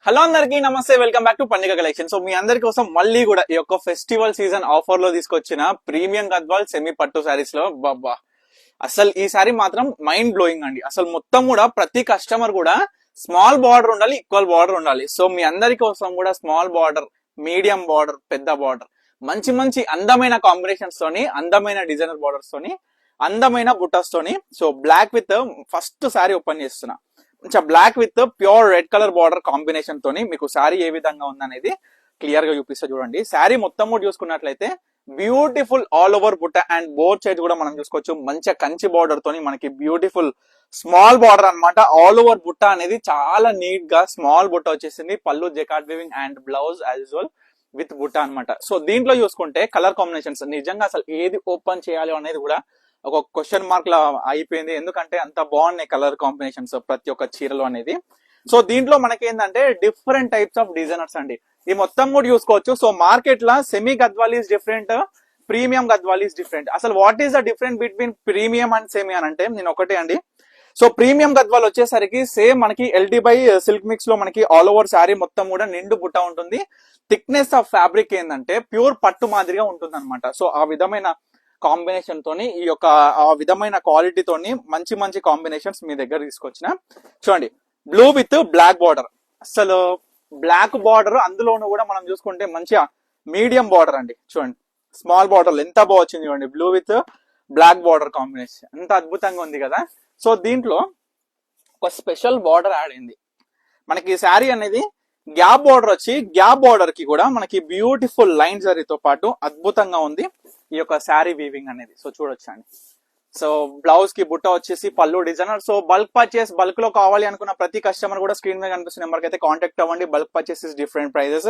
Hello అందరికి నమస్తే, welcome back to పండుగ కలెక్షన్. సో మీ అందరి కోసం మళ్ళీ కూడా ఈ యొక్క ఫెస్టివల్ సీజన్ ఆఫర్ లో తీసుకొచ్చిన ప్రీమియం గద్వాల్ సెమీ పట్టు శారీస్ లో బాబా అసలు ఈ సారీ మాత్రం మైండ్ బ్లోయింగ్ అండి. అసలు మొత్తం కూడా ప్రతి కస్టమర్ కూడా స్మాల్ బార్డర్ ఉండాలి, ఈక్వల్ బార్డర్ ఉండాలి. సో మీ అందరి కోసం కూడా స్మాల్ బార్డర్, మీడియం బార్డర్, పెద్ద బార్డర్, మంచి మంచి అందమైన కాంబినేషన్స్ తోని, అందమైన డిజైనర్ బార్డర్స్ తోని, అందమైన బుట్టస్ తోని. So black with first sari open చేస్తున్నా. కొంచెం black with pure red colour border combination తోని మీకు శారీ ఏ విధంగా ఉందనేది క్లియర్ గా చూపిస్తా చూడండి. శారీ మొత్తం కూడా చూసుకున్నట్లయితే బ్యూటిఫుల్ ఆల్ ఓవర్ బుట్ట అండ్ బోత్ సైడ్ కూడా మనం చూసుకోవచ్చు. మంచిగా కంచి బార్డర్ తోని మనకి బ్యూటిఫుల్ స్మాల్ బార్డర్ అన్నమాట. ఆల్ ఓవర్ బుట్ట అనేది చాలా నీట్ గా స్మాల్ బుట్ట వచ్చేసింది. పళ్ళు jacquard weaving and blouse as usual with బుట్ట అన్నమాట. సో దీంట్లో చూసుకుంటే కలర్ కాంబినేషన్స్ నిజంగా అసలు ఏది ఓపెన్ చేయాలి అనేది కూడా ఒక క్వశ్చన్ మార్క్ లా అయిపోయింది. ఎందుకంటే అంత బాగున్నాయి కలర్ కాంబినేషన్స్ ప్రతి ఒక్క చీరలో అనేది. సో దీంట్లో మనకి ఏంటంటే డిఫరెంట్ టైప్స్ ఆఫ్ డిజైనర్స్ అండి. ఈ మొత్తం కూడా చూసుకోవచ్చు. సో మార్కెట్ లా semi Gadwal is different, premium Gadwal is different. అసలు what is the difference between premium and semi అని అంటే నేను ఒకటే అండి. సో ప్రీమియం గద్వాల్ వచ్చేసరికి సేమ్ మనకి ఎల్టీ బై సిల్క్ మిక్స్ లో మనకి ఆల్ ఓవర్ శారీ మొత్తం కూడా నిండు బుట్ట ఉంటుంది. థిక్నెస్ ఆఫ్ ఫ్యాబ్రిక్ ఏంటంటే ప్యూర్ పట్టు మాదిరిగా ఉంటుంది అనమాట. సో ఆ విధమైన కాంబినేషన్ తోని, ఈ యొక్క ఆ విధమైన క్వాలిటీ తోని మంచి మంచి కాంబినేషన్స్ మీ దగ్గర తీసుకొచ్చిన. చూడండి, బ్లూ విత్ బ్లాక్ బార్డర్. అసలు బ్లాక్ బార్డర్ అందులోనూ కూడా మనం చూసుకుంటే మంచిగా మీడియం బార్డర్ అండి. చూడండి స్మాల్ బార్డర్ ఎంత బాగా వచ్చింది చూడండి. Blue with black border combination ఎంత అద్భుతంగా ఉంది కదా. సో దీంట్లో ఒక స్పెషల్ బార్డర్ యాడ్ అయింది మనకి. శారీ అనేది గ్యాప్ బార్డర్ వచ్చి, గ్యాప్ బార్డర్ కి కూడా మనకి బ్యూటిఫుల్ లైన్ జరీతో పాటు అద్భుతంగా ఉంది ఈ యొక్క శారీ వీవింగ్ అనేది. సో చూడొచ్చండి. సో బ్లౌజ్ కి బుట్ట వచ్చేసి పళ్ళు designer. So bulk purchase, bulk లో కావాలి అనుకున్న ప్రతి కస్టమర్ కూడా స్క్రీన్ మీద కనిపిస్తున్న నెంబర్ కి అయితే కాంటాక్ట్ అవ్వండి. Bulk purchase different prices.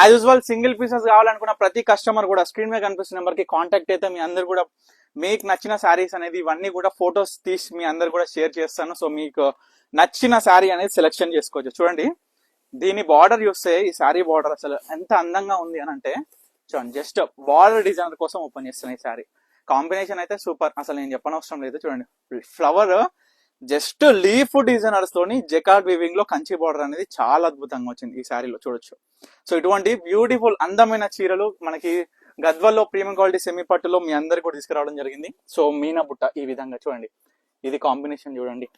As usual single pieces కావాలనుకున్న ప్రతి కస్టమర్ కూడా స్క్రీన్ మీద కనిపిస్తున్న నెంబర్ కి కాంటాక్ట్ అయితే మీ అందరు కూడా మీకు నచ్చిన శారీస్ అనేది ఇవన్నీ కూడా ఫొటోస్ తీసి మీ అందరు కూడా షేర్ చేస్తాను. సో మీకు నచ్చిన శారీ అనేది సెలెక్షన్ చేసుకోవచ్చు. చూడండి దీని బార్డర్ చూస్తే ఈ శారీ బార్డర్ అసలు ఎంత అందంగా ఉంది అని అంటే చూడండి. జస్ట్ బార్డర్ డిజైనర్ కోసం ఓపెన్ చేస్తాను ఈ శారీ. కాంబినేషన్ అయితే సూపర్, అసలు నేను చెప్పనవసరం లేదు. చూడండి ఫ్లవర్ జస్ట్ లీఫ్ డిజైనర్స్ తోని జెకార్డ్ వీవింగ్ లో కంచి బార్డర్ అనేది చాలా అద్భుతంగా వచ్చింది ఈ శారీలో చూడొచ్చు. సో ఇటువంటి బ్యూటిఫుల్ అందమైన చీరలు మనకి గద్వాల్లో ప్రీమియం క్వాలిటీ సెమీ పట్టులో మీ అందరికి కూడా తీసుకురావడం జరిగింది. సో మీనా బుట్ట ఈ విధంగా చూడండి. ఇది కాంబినేషన్ చూడండి.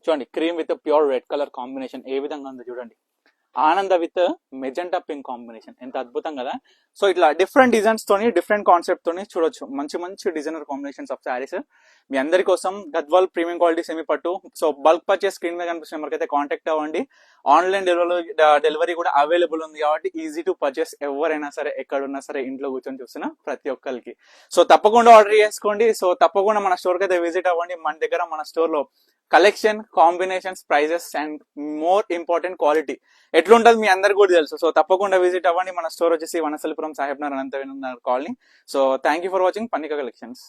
చూడండి cream with pure red colour combination ఏ విధంగా ఉందో చూడండి. ఆనంద విత్ మెజెంటా పింక్ కాంబినేషన్ ఎంత అద్భుతం కదా. సో ఇట్లా డిఫరెంట్ డిజైన్స్ తోని, డిఫరెంట్ కాన్సెప్ట్ తోని చూడొచ్చు మంచి మంచి డిజైనర్ కాంబినేషన్స్ ఆఫ్ శారీస్ మీ అందరి కోసం. గద్వాల్ ప్రీమియం క్వాలిటీ సెమీ పట్టు. సో బల్క్ పర్చేస్ స్క్రీన్ మీద కనిపిస్తున్న నెంబర్కి అయితే కాంటాక్ట్ అవ్వండి. ఆన్లైన్ డెలివరీ కూడా అవైలబుల్ ఉంది కాబట్టి ఈజీ టు పర్చేస్. ఎవరైనా సరే ఎక్కడున్నా సరే ఇంట్లో కూర్చొని చూస్తున్నా ప్రతి ఒక్కరికి. సో తప్పకుండా ఆర్డర్ చేసుకోండి. సో తప్పకుండా మన స్టోర్కి అయితే విజిట్ అవ్వండి. మన దగ్గర మన స్టోర్ లో collection, combinations, prices and more important quality ఎట్లుంటది మీ అందరికి కూడా తెలుసు. సో తప్పకుండా విజిట్ అవ్వండి. మన స్టోర్ వచ్చేసి Vanasthalipuram Saheb Nagar Ananthavenu colony. So thank you for watching Pandika collections.